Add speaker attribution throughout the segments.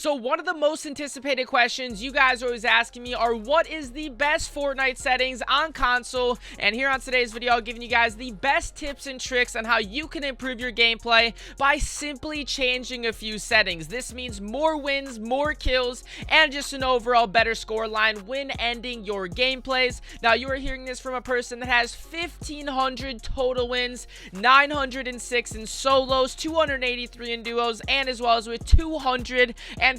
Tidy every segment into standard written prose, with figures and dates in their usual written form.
Speaker 1: So one of the most anticipated questions you guys are always asking me are, what is the best Fortnite settings on console? And here on today's video, I'm giving you guys the best tips and tricks on how you can improve your gameplay by simply changing a few settings. This means more wins, more kills, and just an overall better score line when ending your gameplays. Now, you are hearing this from a person that has 1,500 total wins, 906 in solos, 283 in duos, and as well as with 254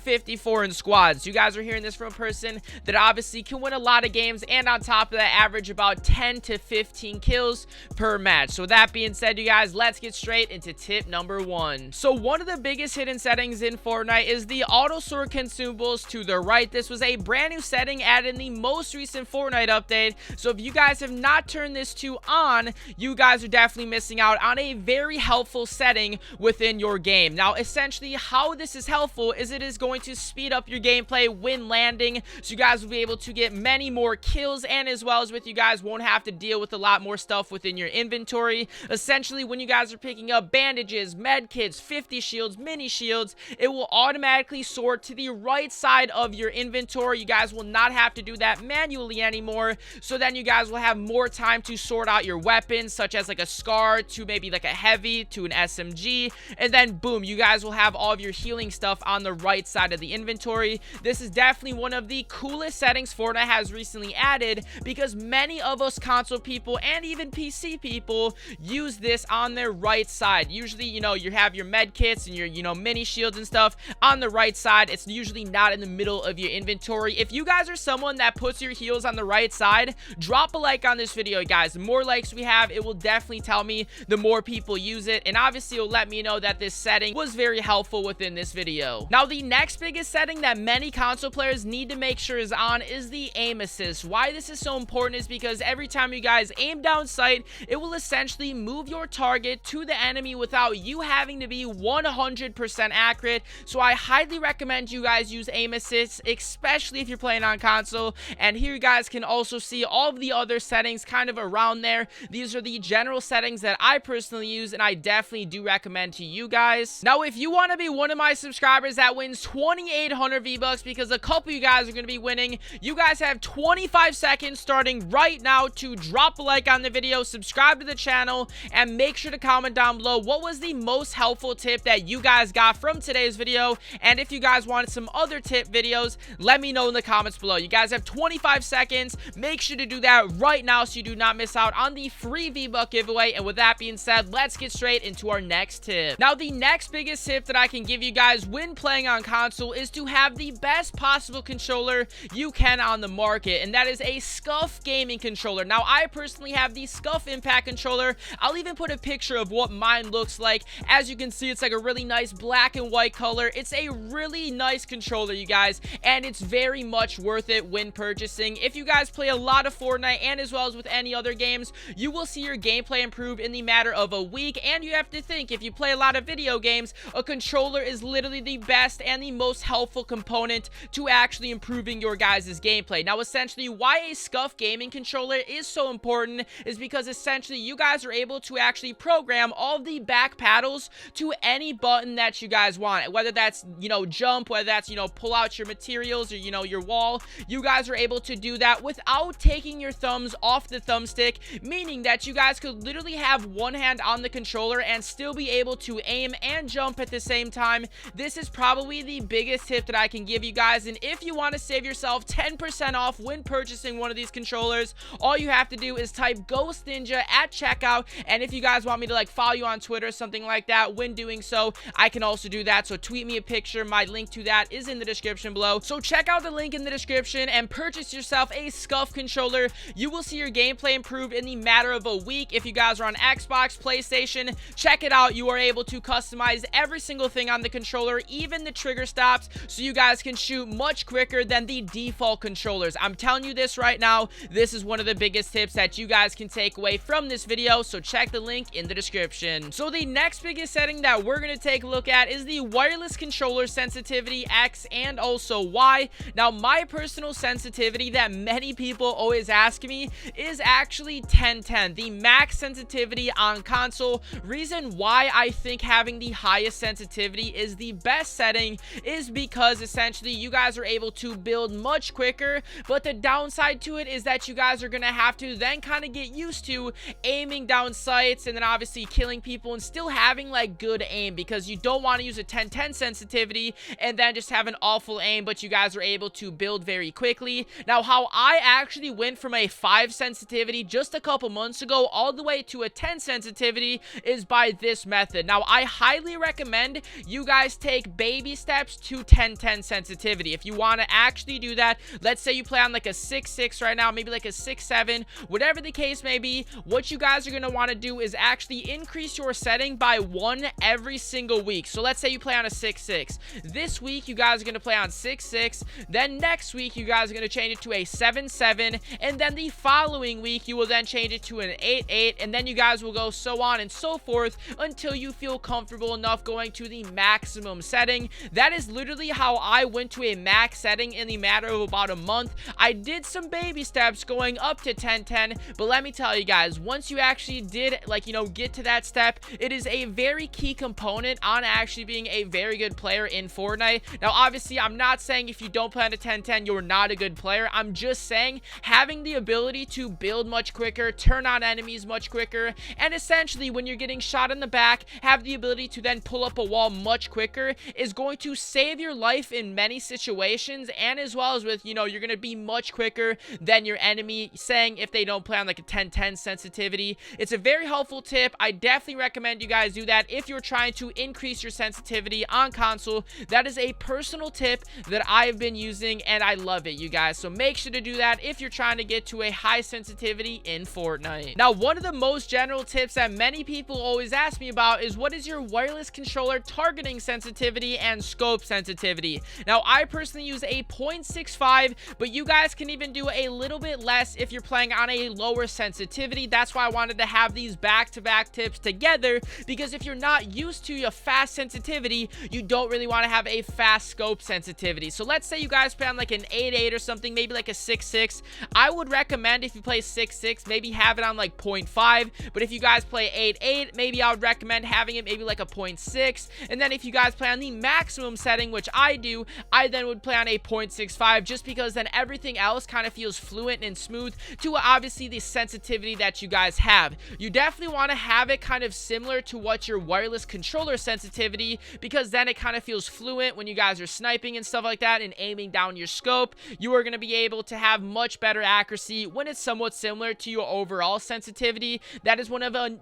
Speaker 1: in squads. You guys are hearing this from a person that obviously can win a lot of games, and on top of that, average about 10 to 15 kills per match. So with that being said, you guys, let's get straight into tip number 1. So one of the biggest hidden settings in Fortnite is the auto sort consumables to the right. This was a brand new setting added in the most recent Fortnite update. So if you guys have not turned this to on, you guys are definitely missing out on a very helpful setting within your game. Now, essentially, how this is helpful is it is going to speed up your gameplay when landing, so you guys will be able to get many more kills, and as well as with you guys won't have to deal with a lot more stuff within your inventory. Essentially, when you guys are picking up bandages, med kits, 50 shields, mini shields, it will automatically sort to the right side of your inventory. You guys will not have to do that manually anymore, so then you guys will have more time to sort out your weapons, such as like a SCAR to maybe like a heavy to an SMG, and then boom, you guys will have all of your healing stuff on the right side of the inventory. This is definitely one of the coolest settings Fortnite has recently added, because many of us console people and even PC people use this on their right side. Usually, you know, you have your med kits and your, you know, mini shields and stuff on the right side. It's usually not in the middle of your inventory. If you guys are someone that puts your heals on the right side, drop a like on this video, guys. The more likes we have, it will definitely tell me the more people use it, and obviously it will let me know that this setting was very helpful within this video. Now, the next biggest setting that many console players need to make sure is on is the aim assist. Why this is so important is because every time you guys aim down sight, it will essentially move your target to the enemy without you having to be 100% accurate. So I highly recommend you guys use aim assist, especially if you're playing on console. And here you guys can also see all of the other settings kind of around there. These are the general settings that I personally use, and I definitely do recommend to you guys. Now, if you want to be one of my subscribers that wins 2,800 V-Bucks, because a couple of you guys are going to be winning, you guys have 25 seconds starting right now to drop a like on the video, subscribe to the channel, and make sure to comment down below what was the most helpful tip that you guys got from today's video. And if you guys wanted some other tip videos, let me know in the comments below. You guys have 25 seconds. Make sure to do that right now so you do not miss out on the free V-Buck giveaway. And with that being said, let's get straight into our next tip. Now, the next biggest tip that I can give you guys when playing on console is to have the best possible controller you can on the market, and that is a Scuff gaming controller. Now, I personally have the Scuff Impact controller. I'll even put a picture of what mine looks like. As you can see, it's like a really nice black and white color. It's a really nice controller, you guys, and it's very much worth it when purchasing. If you guys play a lot of Fortnite, and as well as with any other games, you will see your gameplay improve in the matter of a week. And you have to think, if you play a lot of video games, a controller is literally the best and the most helpful component to actually improving your guys' gameplay. Now, essentially, why a Scuff gaming controller is so important is because essentially you guys are able to actually program all of the back paddles to any button that you guys want, whether that's, you know, jump, whether that's, you know, pull out your materials, or, you know, your wall. You guys are able to do that without taking your thumbs off the thumbstick, meaning that you guys could literally have one hand on the controller and still be able to aim and jump at the same time. This is probably the biggest tip that I can give you guys, and if you want to save yourself 10% off when purchasing one of these controllers, all you have to do is type GhostNinja at checkout. And if you guys want me to like follow you on Twitter or something like that, when doing so, I can also do that. So tweet me a picture. My link to that is in the description below. So check out the link in the description and purchase yourself a Scuff controller. You will see your gameplay improve in the matter of a week. If you guys are on Xbox, PlayStation, check it out. You are able to customize every single thing on the controller, even the trigger stops, so you guys can shoot much quicker than the default controllers. I'm telling you this right now. This is one of the biggest tips that you guys can take away from this video, so check the link in the description. So the next biggest setting that we're going to take a look at is the wireless controller sensitivity X and also Y. Now, my personal sensitivity that many people always ask me is actually 1010, the max sensitivity on console. Reason why I think having the highest sensitivity is the best setting is because essentially you guys are able to build much quicker, but the downside to it is that you guys are gonna have to then kind of get used to aiming down sights and then obviously killing people and still having like good aim, because you don't want to use a 1010 sensitivity and then just have an awful aim, but you guys are able to build very quickly. Now, how I actually went from a 5 sensitivity just a couple months ago all the way to a 10 sensitivity is by this method. Now, I highly recommend you guys take baby steps to 1010 sensitivity. If you want to actually do that, let's say you play on like a 6.6 right now, maybe like a 6.7, whatever the case may be, what you guys are going to want to do is actually increase your setting by 1 every single week. So let's say you play on a 6.6. This week, you guys are going to play on 6.6. Then next week, you guys are going to change it to a 7.7. And then the following week, you will then change it to an 8.8. And then you guys will go so on and so forth until you feel comfortable enough going to the maximum setting. That is literally how I went to a max setting in the matter of about a month. I did some baby steps going up to 1010, but let me tell you guys, once you actually did, like, get to that step, it is a very key component on actually being a very good player in Fortnite. Now, obviously, I'm not saying if you don't play on a 1010, you're not a good player. I'm just saying having the ability to build much quicker, turn on enemies much quicker, and essentially when you're getting shot in the back, have the ability to then pull up a wall much quicker is going to save your life in many situations, and as well as with, you're going to be much quicker than your enemy, saying if they don't play on like a 1010 sensitivity. It's a very helpful tip. I definitely recommend you guys do that if you're trying to increase your sensitivity on console. That is a personal tip that I've been using and I love it, you guys. So make sure to do that if you're trying to get to a high sensitivity in Fortnite. Now, one of the most general tips that many people always ask me about is what is your wireless controller targeting sensitivity and scope sensitivity. Now, I personally use a 0.65, but you guys can even do a little bit less if you're playing on a lower sensitivity. That's why I wanted to have these back-to-back tips together, because if you're not used to a fast sensitivity, you don't really want to have a fast scope sensitivity. So let's say you guys play on like an 8.8 or something, maybe like a 6.6. I would recommend if you play 6.6, maybe have it on like 0.5, but if you guys play 8.8, maybe I would recommend having it maybe like a 0.6, and then if you guys play on the maximum setting, which I do, I then would play on a 0.65, just because then everything else kind of feels fluent and smooth to obviously the sensitivity that you guys have. You definitely want to have it kind of similar to what your wireless controller sensitivity, because then it kind of feels fluent when you guys are sniping and stuff like that and aiming down your scope. You are going to be able to have much better accuracy when it's somewhat similar to your overall sensitivity. That is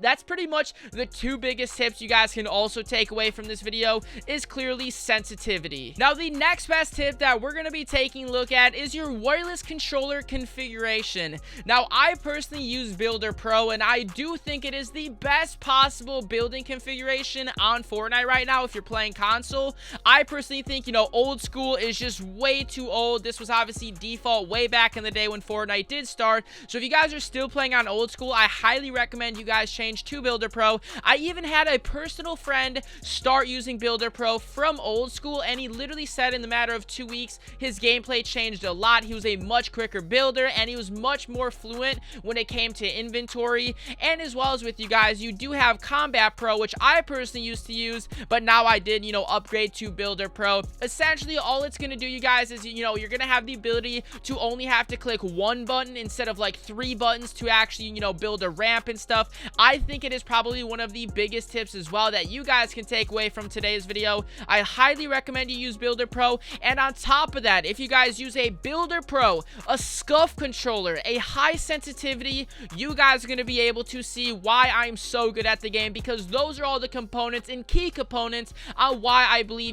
Speaker 1: that's pretty much the two biggest tips you guys can also take away from this video, is clearly sensitivity. Now, the next best tip that we're going to be taking a look at is your wireless controller configuration. Now, I personally use Builder Pro, and I do think it is the best possible building configuration on Fortnite right now if you're playing console. I personally think, old school is just way too old. This was obviously default way back in the day when Fortnite did start. So if you guys are still playing on old school, I highly recommend you guys change to Builder Pro. I even had a personal friend start using Builder Pro from old school, and he literally said in the matter of 2 weeks, his gameplay changed a lot. He was a much quicker builder, and he was much more fluent when it came to inventory. And as well as with you guys, you do have Combat Pro, which I personally used to use, but now I did, upgrade to Builder Pro. Essentially, all it's going to do, you guys, is, you're going to have the ability to only have to click one button instead of like 3 buttons to actually, build a ramp and stuff. I think it is probably one of the biggest tips as well that you guys can take away from today's video. I highly recommend you use Builder Pro. And on top of that, if you guys use a Builder Pro, a scuff controller, a high sensitivity, you guys are going to be able to see why I'm so good at the game, because those are all the components and key components on why I believe,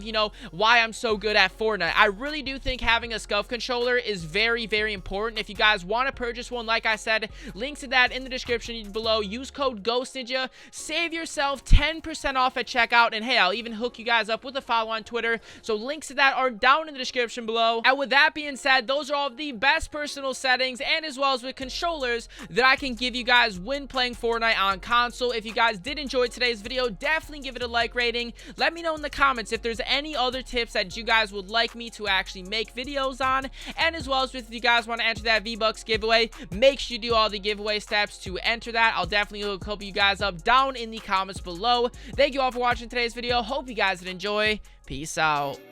Speaker 1: why I'm so good at Fortnite. I really do think having a scuff controller is very, very important. If you guys want to purchase one, like I said, links to that in the description below. Use code GhostNinja, save yourself 10% off at checkout, and hey, I'll even hook you guys up with a follow on Twitter. So links to that are down in the description below. And with that being said, those are all of the best personal settings, and as well as with controllers, that I can give you guys when playing Fortnite on console. If you guys did enjoy today's video, definitely give it a like rating. Let me know in the comments if there's any other tips that you guys would like me to actually make videos on. And as well as if you guys want to enter that V-Bucks giveaway, make sure you do all the giveaway steps to enter that. I'll definitely hook you guys up down in the comments below. Thank you all for watching today's video. Hope you guys did enjoy. Peace out.